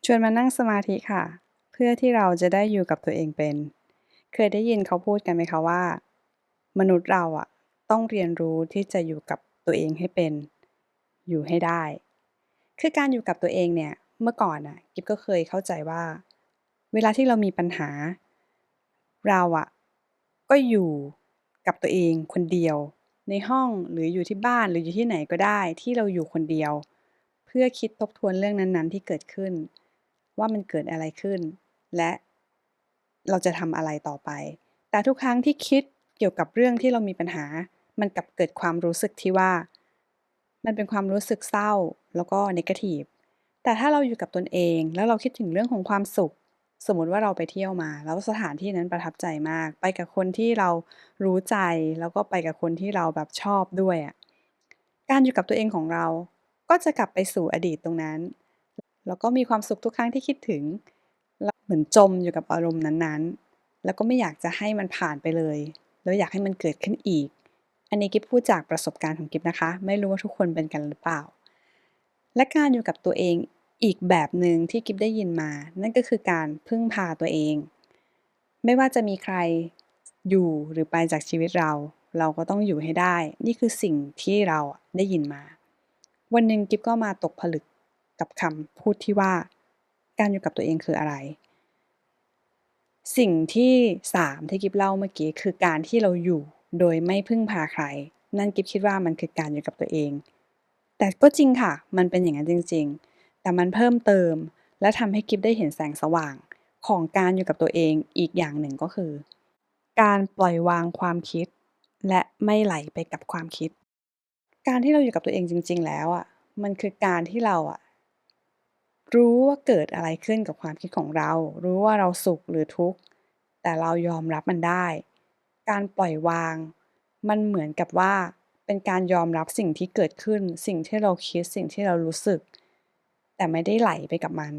ชวนมานั่งสมาธิค่ะเพื่อที่เราจะได้อยู่กับตัวเองเป็นเคยได้ยินเขาพูดกันไหมคะว่ามนุษย์เราอะต้องเรียนรู้ที่จะอยู่กับตัวเองให้เป็นอยู่ให้ได้คือการอยู่กับตัวเองเนี่ยเมื่อก่อนน่ะกิ๊บก็เคยเข้าใจว่าเวลาที่เรามีปัญหาเราอะก็อยู่กับตัวเองคนเดียวในห้องหรืออยู่ที่บ้านหรืออยู่ที่ไหนก็ได้ที่เราอยู่คนเดียวเพื่อคิดทบทวนเรื่องนั้นๆที่เกิดขึ้น ว่ามันเกิดอะไรขึ้นและเราจะทำอะไรต่อไปแต่ทุกครั้งที่คิดเกี่ยวกับเรื่องที่เรามีปัญหามันกลับเกิดความรู้สึกที่ว่ามันเป็นความรู้สึกเศร้าแล้วก็เนกาทีฟแต่ถ้าเราอยู่กับตนเองแล้วเราคิดถึงเรื่องของความสุขสมมุติว่าเราไปเที่ยวมาแล้วสถานที่นั้นประทับใจมากไปกับคนที่เรารู้ใจแล้วก็ไปกับคนที่เราแบบชอบด้วยอะการอยู่กับตัวเองของเราก็จะกลับไปสู่อดีตตรงนั้น แล้วก็มีความสุขทุกครั้งที่คิดถึงเหมือนจมอยู่กับอารมณ์นั้นๆแล้วก็ไม่อยากจะให้มันผ่านไปเลยแล้วอยากให้มันเกิดขึ้นอีกอันนี้กิ๊บพูดจากประสบการณ์ของกิ๊บนะคะไม่รู้ว่าทุกคนเป็นกันหรือเปล่าและการอยู่กับตัวเองอีกแบบหนึ่งที่กิ๊บได้ยินมานั่นก็คือการพึ่งพาตัวเองไม่ว่าจะมีใครอยู่หรือไปจากชีวิตเราเราก็ต้องอยู่ให้ได้นี่คือสิ่งที่เราได้ยินมา วันหนึ่งกิ๊บก็มาตกผลึกกับคำพูดที่ว่าการอยู่กับตัวเองคืออะไรสิ่งที่3ที่กิ๊บเล่าเมื่อกี้คือการที่เราอยู่โดยไม่พึ่งพาใครนั่นกิ๊บคิดว่ามันคือการอยู่กับตัวเองแต่ก็จริงค่ะมันเป็นอย่างนั้นจริงๆแต่มันเพิ่มเติมและทำให้กิ๊บได้เห็นแสงสว่างของการอยู่กับตัวเองอีกอย่างหนึ่งก็คือการปล่อยวางความคิดและไม่ไหลไปกับความคิด การที่เราอยู่กับตัวเองจริงๆแล้วอะมันคือการที่เราอะรู้ว่าเกิดอะไรขึ้นกับความคิดของเรารู้ว่าเราสุขหรือทุกข์แต่เรายอมรับมันได้การปล่อยวางมันเหมือนกับว่าเป็นการยอมรับสิ่งที่เกิดขึ้นสิ่งที่เราคิดสิ่งที่เรารู้สึกแต่ไม่ได้ไหลไปกับมัน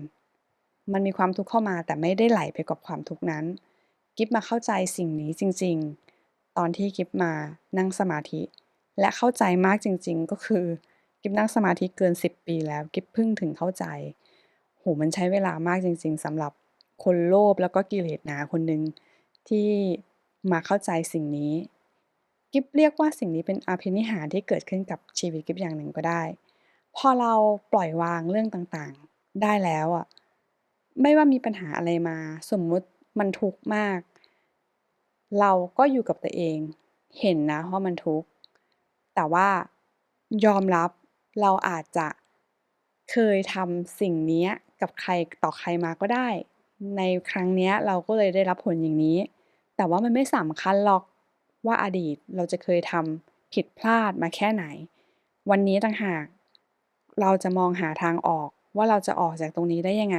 มันมีความทุกข์เข้ามาแต่ไม่ได้ไหลไปกับความทุกข์นั้นกิ๊บมาเข้าใจสิ่งนี้จริงๆตอนที่กิ๊บมานั่งสมาธิ และเข้าใจมากจริงๆก็คือกิ๊บนั่งสมาธิเกิน10ปีแล้วกิ๊บเพิ่งถึงเข้าใจโอ้โฮมันใช้เวลามากจริงๆสำหรับคนโลภแล้วก็กิเลสหนาคนหนึ่งที่มาเข้าใจสิ่งนี้กิ๊บเรียกว่าสิ่งนี้เป็นอภินิหารที่เกิดขึ้นกับชีวิตกิ๊บอย่างหนึ่งก็ได้พอเราปล่อยวางเรื่องต่างๆได้แล้วอะไม่ว่ามีปัญหาอะไรมาสมมุติมันทุกข์มากเราก็อยู่กับตัวเองเห็นนะว่ามันทุกข์ แต่ว่ายอมรับเราอาจจะเคยทำสิ่งเนี้ยกับใครต่อใครมาก็ได้ในครั้งเนี้ยเราก็เลยได้รับผลอย่างนี้แต่ว่ามันไม่สำคัญหรอกว่าอดีตเราจะเคยทำผิดพลาดมาแค่ไหนวันนี้ต่างหากเราจะมองหาทางออกว่าเราจะออกจากตรงนี้ได้ยังไง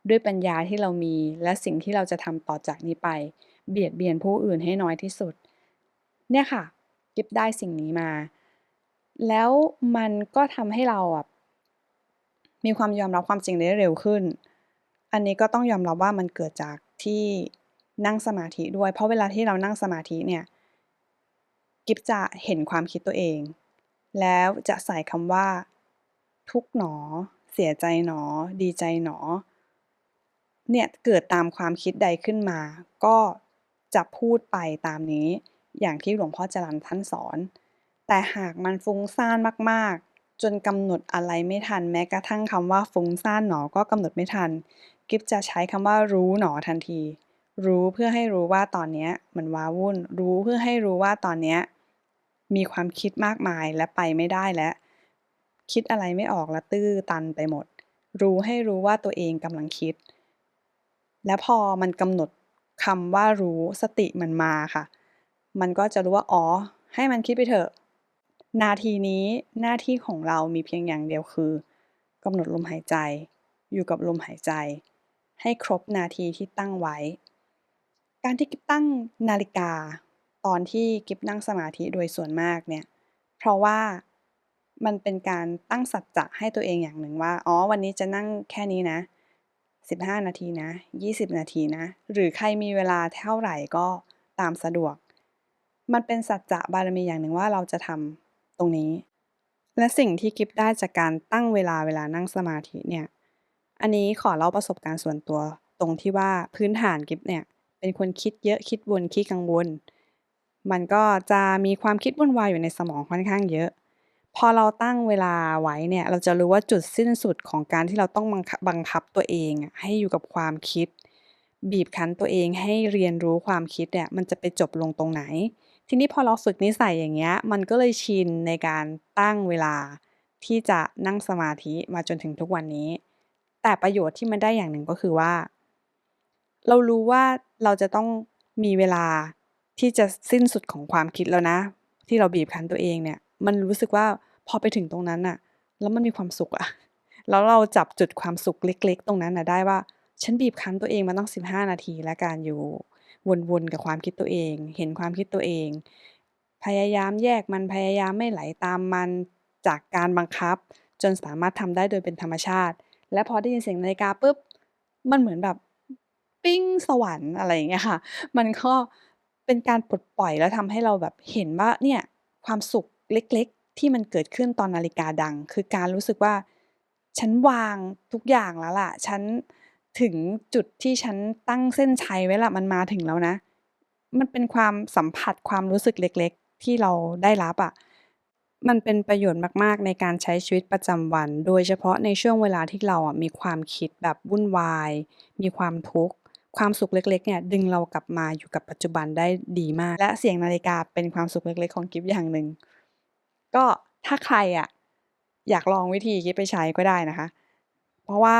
ด้วยปัญญาที่เรามีและสิ่งที่เราจะทำต่อจากนี้ไปเบียดเบียนผู้อื่นให้น้อยที่สุดเนี่ยค่ะ กิ๊บได้สิ่งนี้มา แล้วมันก็ทำให้เราอะมีความยอมรับความจริงได้เร็วขึ้น อันนี้ก็ต้องยอมรับว่ามันเกิดจากที่นั่งสมาธิด้วย เพราะเวลาที่เรานั่งสมาธิเนี่ยกิ๊บจะเห็นความคิดตัวเอง แล้วจะใส่คำว่าทุกข์หนอเสียใจหนอดีใจหนอเนี่ยเกิดตามความคิดใดขึ้นมาก็จะพูดไปตามนี้อย่างที่หลวงพ่อจรัญท่านสอน แต่หากมันฟุ้งซ่านมากๆจนกำหนดอะไรไม่ทันแม้กระทั่งคำว่าฟุ้งซ่านหนอก็กำหนดไม่ทันกิ๊บจะใช้คำว่ารู้หนอทันทีรู้เพื่อให้รู้ว่าตอนเนี้ยมันว้าวุ่นรู้เพื่อให้รู้ว่าตอนเนี้ยมีความคิดมากมายและไปไม่ได้แล้วคิดอะไรไม่ออกและตื้อตันไปหมดรู้ให้รู้ว่าตัวเองกำลังคิดและพอมันกำหนดคำว่ารู้สติมันมาค่ะมันก็จะรู้ว่าอ๋อให้มันคิดไปเถอะ นาทีนี้หน้าที่ของเรามีเพียงอย่างเดียวคือกำหนดลมหายใจอยู่กับลมหายใจให้ครบนาทีที่ตั้งไว้การที่กิ๊บตั้งนาฬิกาตอนที่กิ๊บนั่งสมาธิโดยส่วนมากเนี่ยเพราะว่ามันเป็นการตั้งสัจจะให้ตัวเองอย่างหนึ่งว่าอ๋อวันนี้จะนั่งแค่นี้นะ15นาทีนะ20นาทีนะหรือใครมีเวลาเท่าไรก็ตามสะดวกมันเป็นสัจจะบารมีอย่างหนึ่งว่าเราจะทำตรงนี้ และสิ่งที่กิ๊บได้จากการตั้งเวลานั่งสมาธิเนี่ย อันนี้ขอเล่าประสบการณ์ส่วนตัวตรงที่ว่าพื้นฐานกิ๊บเนี่ยเป็นคนคิดเยอะคิดวนขี้กังวลมันก็จะมีความคิดวุ่นวายอยู่ในสมองค่อนข้างเยอะพอเราตั้งเวลาไว้เนี่ยเราจะรู้ว่าจุดสิ้นสุดของการที่เราต้องบังคับตัวเองให้อยู่กับความคิดบีบคั้นตัวเองให้เรียนรู้ความคิดเนี่ยมันจะไปจบลงตรงไหนทีนี้พอเราฝึกนิสัยอย่างเงี้ยมันก็เลยชินในการตั้งเวลาที่จะนั่งสมาธิมาจนถึงทุกวันนี้ แต่ประโยชน์ที่มันได้อย่างหนึ่งก็คือว่าเรารู้ว่าเราจะต้องมีเวลาที่จะสิ้นสุดของความคิดแล้วนะที่เราบีบคั้นตัวเองเนี่ยมันรู้สึกว่าพอไปถึงตรงนั้นน่ะแล้วมันมีความสุขอะแล้วเราจับจุดความสุขเล็กๆตรงนั้นน่ะได้ว่าฉันบีบคั้นตัวเองมาตั้ง15นาทีแล้วการอยู่วนๆกับความคิดตัวเองเห็นความคิดตัวเองพยายามแยกมันพยายามไม่ไหลตามมันจากการบังคับจนสามารถทำได้โดยเป็นธรรมชาติ และพอได้ยินเสียงนาฬิกาปุ๊บมันเหมือนแบบปิ๊งสวรรค์อะไรอย่างเงี้ยค่ะมันก็เป็นการปลดปล่อยแล้วทำให้เราแบบเห็นว่าเนี่ยความสุขเล็กๆที่มันเกิดขึ้นตอนนาฬิกาดังคือการรู้สึกว่าฉันวางทุกอย่างแล้วล่ะฉันถึงจุดที่ฉันตั้งเส้นชัยไว้แล้วมันมาถึงแล้วนะมันเป็นความสัมผัสความรู้สึกเล็กๆที่เราได้รับอะ มันเป็นประโยชน์มากๆในการใช้ชีวิตประจำวัน โดยเฉพาะในช่วงเวลาที่เราอะมีความคิดแบบวุ่นวาย มีความทุกข์ความสุขเล็กๆเนี่ยดึงเรากลับมาอยู่กับปัจจุบันได้ดีมาก และเสียงนาฬิกาเป็นความสุขเล็กๆของกิ๊บอย่างหนึ่ง ก็ถ้าใครอะอยากลองวิธีกิ๊บไปใช้ก็ได้นะคะ เพราะว่า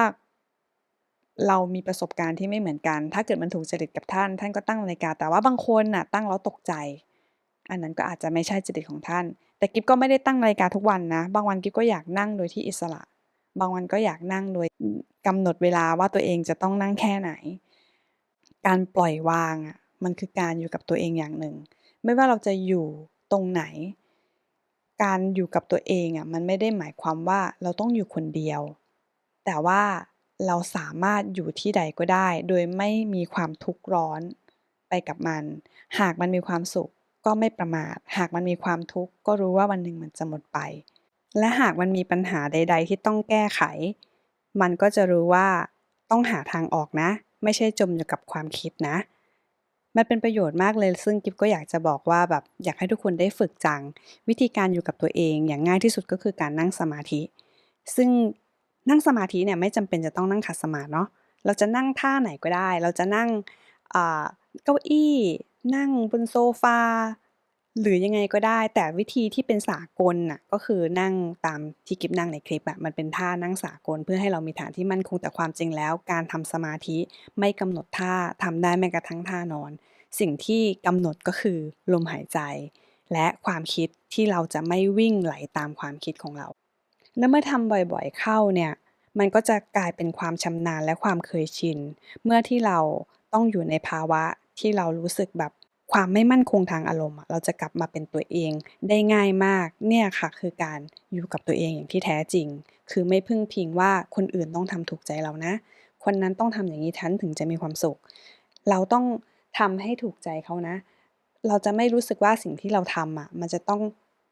เรามีประสบการณ์ที่ไม่เหมือนกัน ถ้าเกิดมันถูกจริตกับท่าน ท่านก็ตั้งนาฬิกา แต่ว่าบางคนน่ะตั้งแล้วตกใจ อันนั้นก็อาจจะไม่ใช่จริตของท่าน แต่กิ๊บก็ไม่ได้ตั้งนาฬิกาทุกวันนะ บางวันกิ๊บก็อยากนั่งโดยที่อิสระ บางวันก็อยากนั่งโดยกำหนดเวลาว่าตัวเองจะต้องนั่งแค่ไหน การปล่อยวางอะมันคือการอยู่กับตัวเองอย่างหนึ่ง ไม่ว่าเราจะอยู่ตรงไหน การอยู่กับตัวเองอะมันไม่ได้หมายความว่าเราต้องอยู่คนเดียว แต่ว่าเราสามารถอยู่ที่ใดก็ได้โดยไม่มีความทุกข์ร้อนไปกับมัน หากมันมีความสุขก็ไม่ประมาท หากมันมีความทุกข์ก็รู้ว่าวันหนึ่งมันจะหมดไป และหากมันมีปัญหาใดๆที่ต้องแก้ไข มันก็จะรู้ว่าต้องหาทางออกนะ ไม่ใช่จมอยู่กับความคิดนะ มันเป็นประโยชน์มากเลย ซึ่งกิ๊บก็อยากจะบอกว่าแบบอยากให้ทุกคนได้ฝึกจัง วิธีการอยู่กับตัวเองอย่างง่ายที่สุดก็คือการนั่งสมาธิ ซึ่งนั่งสมาธิเนี่ยไม่จำเป็นจะต้องนั่งขัดสมาธิเนาะเราจะนั่งท่าไหนก็ได้ เราจะนั่งอ่าเก้าอี้นั่งบนโซฟาหรือยังไงก็ได้ แต่วิธีที่เป็นสากลน่ะก็คือนั่งตามที่กิ๊บนั่งในคลิปอะมันเป็นท่านั่งสากลเพื่อให้เรามีฐานที่มั่นคงแต่ความจริงแล้วการทำสมาธิไม่กำหนดท่าทำได้แม้กระทั่งท่านอน สิ่งที่กำหนดก็คือลมหายใจและความคิดที่เราจะไม่วิ่งไหลตามความคิดของเรา แล้วเมื่อทำบ่อยๆเข้าเนี่ยมันก็จะกลายเป็นความชำนาญและความเคยชินเมื่อที่เราต้องอยู่ในภาวะที่เรารู้สึกแบบความไม่มั่นคงทางอารมณ์อะเราจะกลับมาเป็นตัวเองได้ง่ายมากเนี่ยค่ะคือการอยู่กับตัวเองอย่างที่แท้จริงคือไม่พึ่งพิงว่าคนอื่นต้องทำถูกใจเรานะคนนั้นต้องทำอย่างงี้ฉันถึงจะมีความสุขเราต้องทำให้ถูกใจเขานะเราจะไม่รู้สึกว่าสิ่งที่เราทำอะมันจะต้อง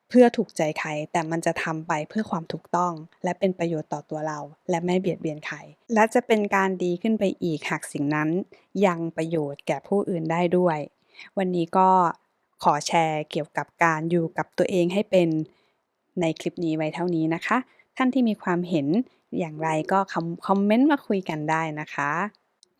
เพื่อถูกใจใครแต่มันจะทำไปเพื่อความถูกต้องและเป็นประโยชน์ต่อตัวเราและไม่เบียดเบียนใครและจะเป็นการดีขึ้นไปอีกหากสิ่งนั้นยังประโยชน์แก่ผู้อื่นได้ด้วยวันนี้ก็ขอแชร์เกี่ยวกับการอยู่กับตัวเองให้เป็นในคลิปนี้ไว้เท่านี้นะคะท่านที่มีความเห็นอย่างไรก็คอมเมนต์มาคุยกันได้นะคะ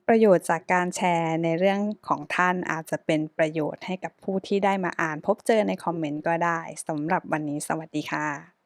ประโยชน์จากการแชร์ในเรื่องของท่านอาจจะเป็นประโยชน์ให้กับผู้ที่ได้มาอ่านพบเจอในคอมเมนต์ก็ได้สำหรับวันนี้สวัสดีค่ะ